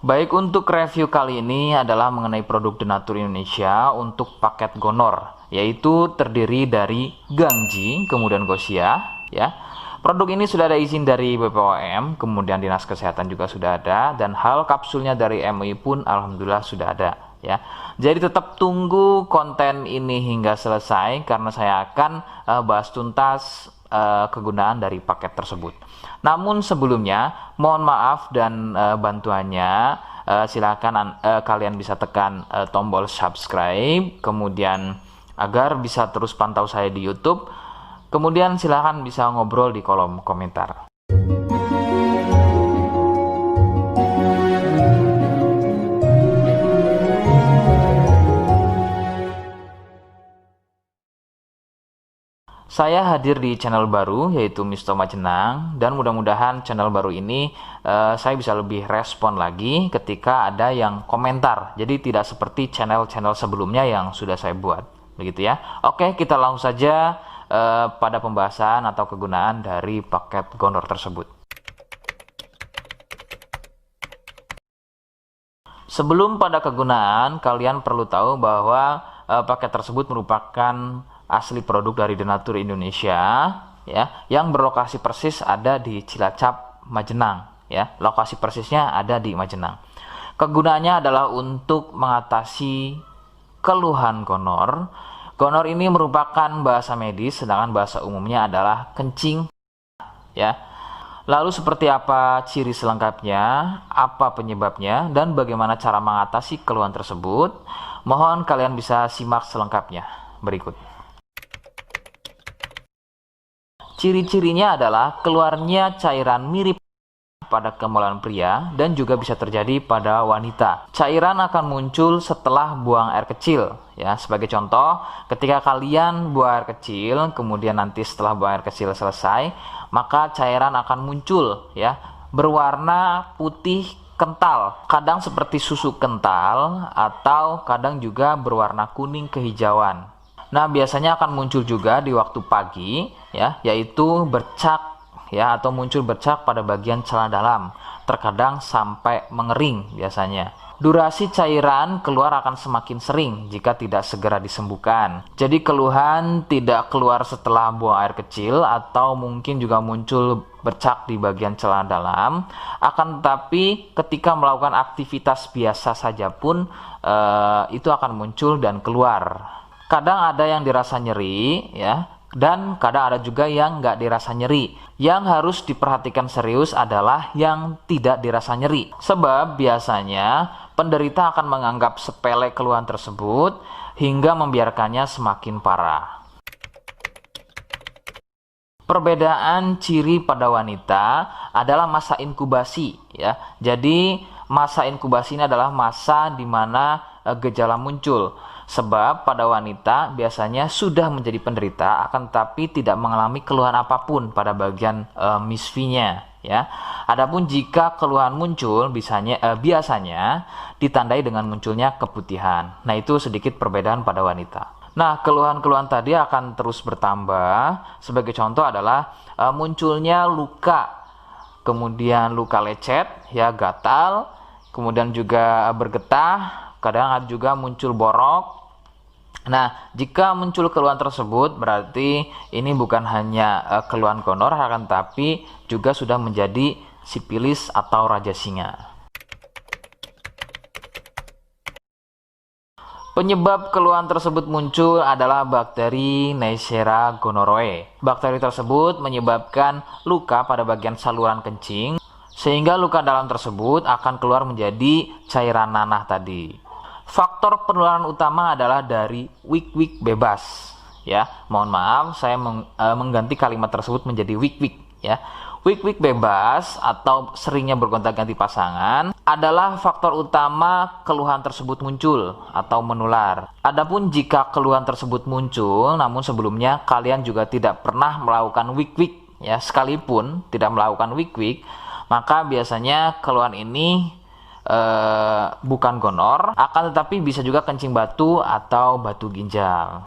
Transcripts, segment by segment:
Baik, untuk review kali ini adalah mengenai produk Denatur Indonesia untuk paket Gonor, yaitu terdiri dari Gangji, kemudian Gosia, ya. Produk ini sudah ada izin dari BPOM, kemudian Dinas Kesehatan juga sudah ada, dan hal kapsulnya dari MUI pun alhamdulillah sudah ada, ya. Jadi tetap tunggu konten ini hingga selesai karena saya akan bahas tuntas kegunaan dari paket tersebut. Namun sebelumnya mohon maaf dan bantuannya, silakan kalian bisa tekan tombol subscribe, kemudian agar bisa terus pantau saya di YouTube. Kemudian silakan bisa ngobrol di kolom komentar. Saya hadir di channel baru yaitu Misto Majenang, dan mudah-mudahan channel baru ini saya bisa lebih respon lagi ketika ada yang komentar. Jadi tidak seperti channel-channel sebelumnya yang sudah saya buat, begitu ya. Oke, kita langsung saja pada pembahasan atau kegunaan dari paket Gonor tersebut. Sebelum pada kegunaan, kalian perlu tahu bahwa paket tersebut merupakan asli produk dari Denatur Indonesia, ya, yang berlokasi persis ada di Cilacap, Majenang, ya. Lokasi persisnya ada di Majenang. Kegunaannya adalah untuk mengatasi keluhan gonor. Gonor ini merupakan bahasa medis, sedangkan bahasa umumnya adalah kencing, ya. Lalu seperti apa ciri selengkapnya, apa penyebabnya, dan bagaimana cara mengatasi keluhan tersebut? Mohon kalian bisa simak selengkapnya berikut. Ciri-cirinya adalah keluarnya cairan mirip pada kemaluan pria dan juga bisa terjadi pada wanita. Cairan akan muncul setelah buang air kecil, ya. Sebagai contoh, ketika kalian buang air kecil, kemudian nanti setelah buang air kecil selesai, maka cairan akan muncul, ya, berwarna putih kental, kadang seperti susu kental atau kadang juga berwarna kuning kehijauan. Nah, biasanya akan muncul juga di waktu pagi, ya, yaitu bercak, ya, atau muncul bercak pada bagian celana dalam, terkadang sampai mengering biasanya. Durasi cairan keluar akan semakin sering jika tidak segera disembuhkan. Jadi keluhan tidak keluar setelah buang air kecil atau mungkin juga muncul bercak di bagian celana dalam, akan tetapi ketika melakukan aktivitas biasa saja pun itu akan muncul dan keluar. Kadang ada yang dirasa nyeri, ya, dan kadang ada juga yang nggak dirasa nyeri. Yang harus diperhatikan serius adalah yang tidak dirasa nyeri, sebab biasanya penderita akan menganggap sepele keluhan tersebut hingga membiarkannya semakin parah. Perbedaan ciri pada wanita adalah masa inkubasi, ya. Jadi masa inkubasi ini adalah masa di mana gejala muncul. Sebab pada wanita biasanya sudah menjadi penderita akan tetapi tidak mengalami keluhan apapun pada bagian misfinya, ya. Adapun jika keluhan muncul biasanya ditandai dengan munculnya keputihan. Nah, itu sedikit perbedaan pada wanita. Nah, keluhan-keluhan tadi akan terus bertambah. Sebagai contoh adalah munculnya luka, kemudian luka lecet, ya, gatal, kemudian juga bergetah, kadang ada juga muncul borok. Nah, jika muncul keluhan tersebut berarti ini bukan hanya keluhan gonor, akan tapi juga sudah menjadi sipilis atau raja singa. Penyebab keluhan tersebut muncul adalah bakteri Neisseria gonorrhoeae. Bakteri tersebut menyebabkan luka pada bagian saluran kencing, sehingga luka dalam tersebut akan keluar menjadi cairan nanah tadi. Faktor penularan utama adalah dari wik-wik bebas, ya. Mohon maaf, saya mengganti kalimat tersebut menjadi wik-wik, ya. Wik-wik bebas atau seringnya bergonta-ganti pasangan adalah faktor utama keluhan tersebut muncul atau menular. Adapun jika keluhan tersebut muncul namun sebelumnya kalian juga tidak pernah melakukan wik-wik, ya, sekalipun tidak melakukan wik-wik, maka biasanya keluhan ini bukan gonor, akan tetapi bisa juga kencing batu atau batu ginjal.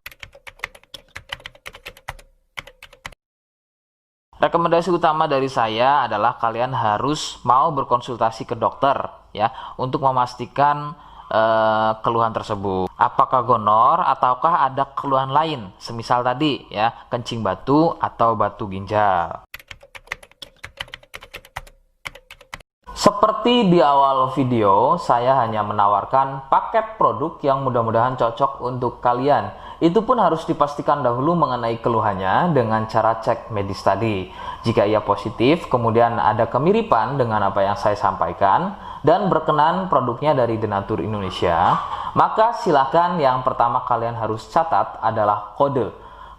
Rekomendasi utama dari saya adalah kalian harus mau berkonsultasi ke dokter, ya untuk memastikan keluhan tersebut. Apakah gonor ataukah ada keluhan lain, semisal tadi ya kencing batu atau batu ginjal. Seperti di awal video, saya hanya menawarkan paket produk yang mudah-mudahan cocok untuk kalian. Itu pun harus dipastikan dahulu mengenai keluhannya dengan cara cek medis tadi. Jika ia positif, kemudian ada kemiripan dengan apa yang saya sampaikan, dan berkenan produknya dari Denatur Indonesia, maka silakan yang pertama kalian harus catat adalah kode.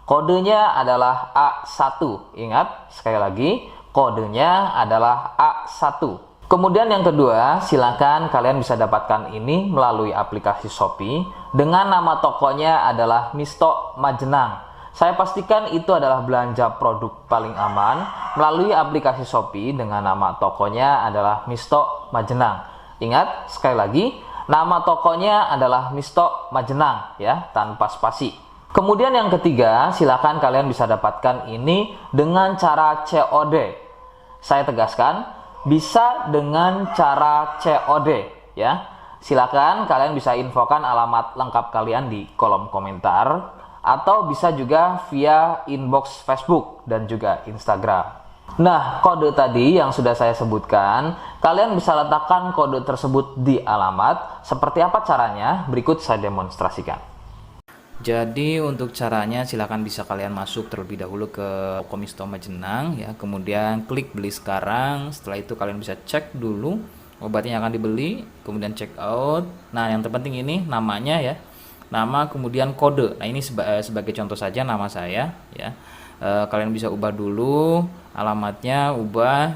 Kodenya adalah A1. Ingat, sekali lagi, kodenya adalah A1. Kemudian yang kedua, silakan kalian bisa dapatkan ini melalui aplikasi Shopee dengan nama tokonya adalah Misto Majenang. Saya pastikan itu adalah belanja produk paling aman melalui aplikasi Shopee dengan nama tokonya adalah Misto Majenang. Ingat, sekali lagi, nama tokonya adalah Misto Majenang ya, tanpa spasi. Kemudian yang ketiga, silakan kalian bisa dapatkan ini dengan cara COD. Saya tegaskan, bisa dengan cara COD ya. Silakan kalian bisa infokan alamat lengkap kalian di kolom komentar atau bisa juga via inbox Facebook dan juga Instagram. Nah, kode tadi yang sudah saya sebutkan, kalian bisa letakkan kode tersebut di alamat. Seperti apa caranya? Berikut saya demonstrasikan. Jadi untuk caranya silakan bisa kalian masuk terlebih dahulu ke toko Misto Majenang ya, kemudian klik beli sekarang. Setelah itu kalian bisa cek dulu obatnya yang akan dibeli, kemudian check out. Nah, yang terpenting ini namanya ya. Nama kemudian kode. Nah, ini sebagai contoh saja nama saya ya. Kalian bisa ubah dulu alamatnya, ubah.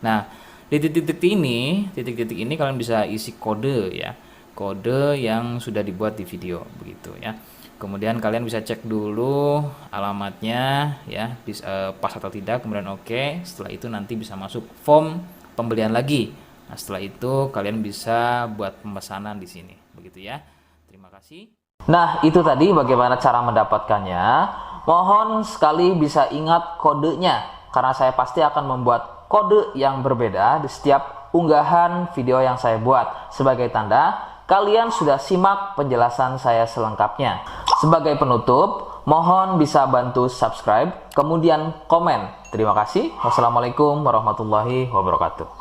Nah, di titik-titik ini kalian bisa isi kode ya. Kode yang sudah dibuat di video begitu ya. Kemudian kalian bisa cek dulu alamatnya ya, pas atau tidak, kemudian oke. Setelah itu nanti bisa masuk form pembelian lagi. Nah, setelah itu kalian bisa buat pemesanan di sini begitu ya. Terima kasih. Nah, itu tadi bagaimana cara mendapatkannya. Mohon sekali bisa ingat kodenya, karena saya pasti akan membuat kode yang berbeda di setiap unggahan video yang saya buat. Sebagai tanda, kalian sudah simak penjelasan saya selengkapnya. Sebagai penutup, mohon bisa bantu subscribe, kemudian komen. Terima kasih. Wassalamualaikum warahmatullahi wabarakatuh.